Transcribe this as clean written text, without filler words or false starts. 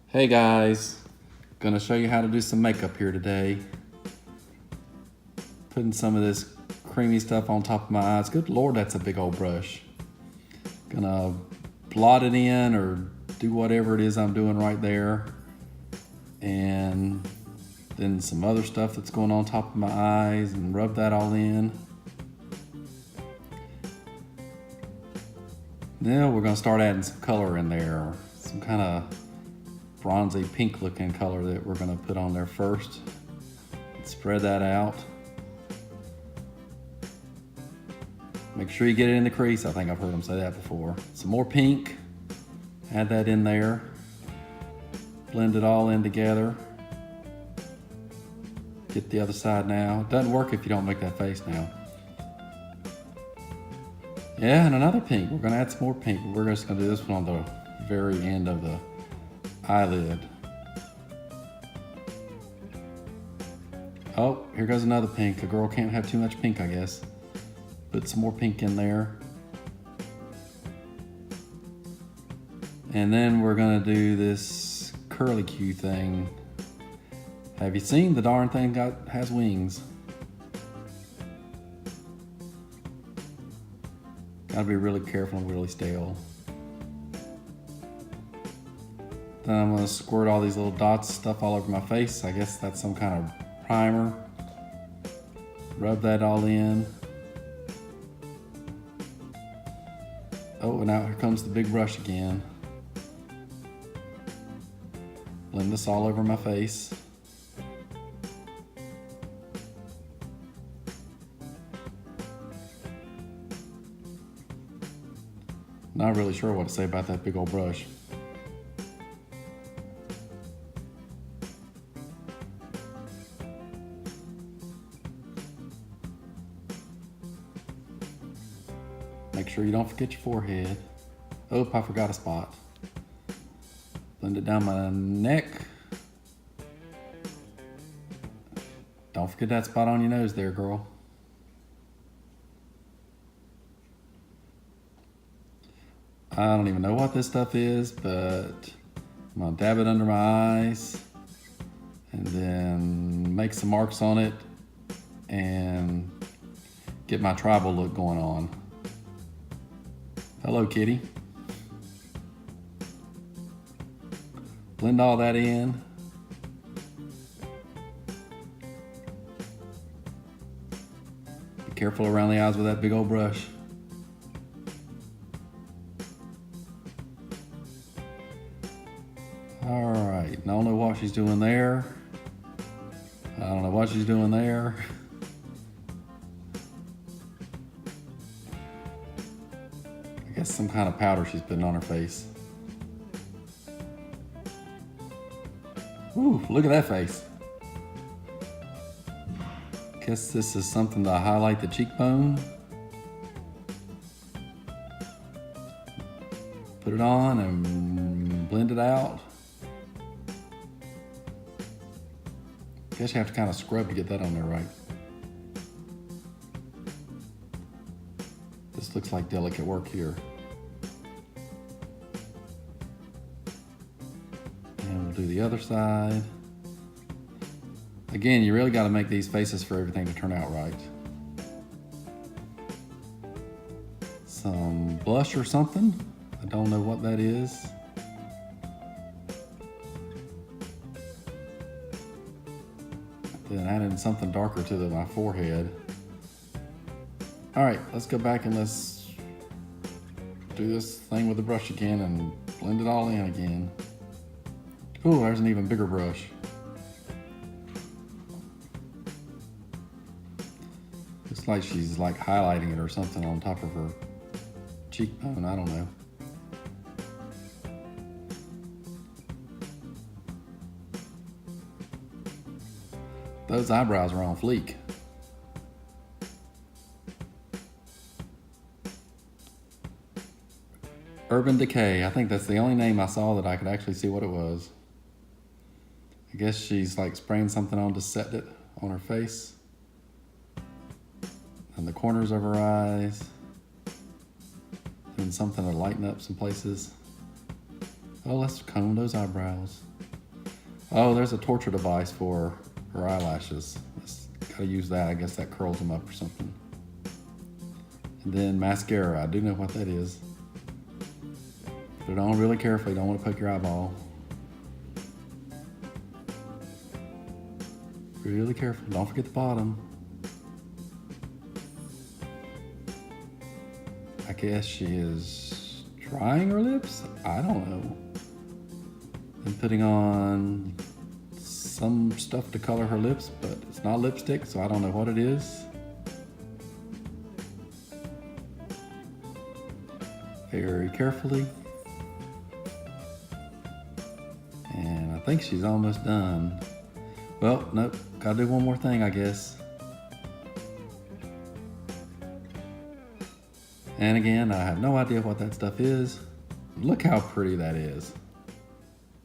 Hey guys, gonna show you how to do some makeup here today. Putting some of this creamy stuff on top of my eyes. Good Lord, that's a big old brush. Gonna blot it in or do whatever it is I'm doing right there. And then some other stuff that's going on top of my eyes and rub that all in. Now we're gonna start adding some color in there, some kind of bronzy pink looking color that we're gonna put on there first. Spread that out. Make sure you get it in the crease. I think I've heard them say that before. Some more pink, add that in there. Blend it all in together. Get the other side now. It doesn't work if you don't make that face now. Yeah, and another pink. We're gonna add some more pink. We're just gonna do this one on the very end of the eyelid. Oh, here goes another pink. A girl can't have too much pink, I guess. Put some more pink in there. And then we're gonna do this curly Q thing. Have you seen the darn thing has wings? Gotta be really careful and really still. Then I'm gonna squirt all these little dots stuff all over my face. I guess that's some kind of primer. Rub that all in. Oh, and now here comes the big brush again. Blend this all over my face. Not really sure what to say about that big old brush. Make sure you don't forget your forehead. Oh, I forgot a spot. Blend it down my neck. Don't forget that spot on your nose there, girl. I don't even know what this stuff is, but I'm gonna dab it under my eyes and then make some marks on it and get my tribal look going on. Hello, kitty. Blend all that in. Be careful around the eyes with that big old brush. All right, I don't know what she's doing there. I don't know what she's doing there. I guess some kind of powder she's putting on her face. Ooh, look at that face. Guess this is something to highlight the cheekbone. Put it on and blend it out. Guess you have to kind of scrub to get that on there right. This looks like delicate work here. And we'll do the other side. Again, you really got to make these faces for everything to turn out right. Some blush or something. I don't know what that is. Then add in something darker to my forehead. All right, let's go back and let's do this thing with the brush again and blend it all in again. Ooh, there's an even bigger brush. Looks like she's like highlighting it or something on top of her cheekbone, I don't know. Those eyebrows are on fleek. Urban Decay. I think that's the only name I saw that I could actually see what it was. I guess she's like spraying something on to set it on her face. And the corners of her eyes. And something to lighten up some places. Oh, let's comb those eyebrows. Oh, there's a torture device for her eyelashes. Gotta use that. I guess that curls them up or something. And then mascara. I do know what that is. Put it on really carefully. Don't want to poke your eyeball. Really careful. Don't forget the bottom. I guess she is drying her lips? I don't know. And putting on some stuff to color her lips, but it's not lipstick, so I don't know what it is. Very carefully. And I think she's almost done. Well, nope, gotta do one more thing, I guess. And again, I have no idea what that stuff is. Look how pretty that is.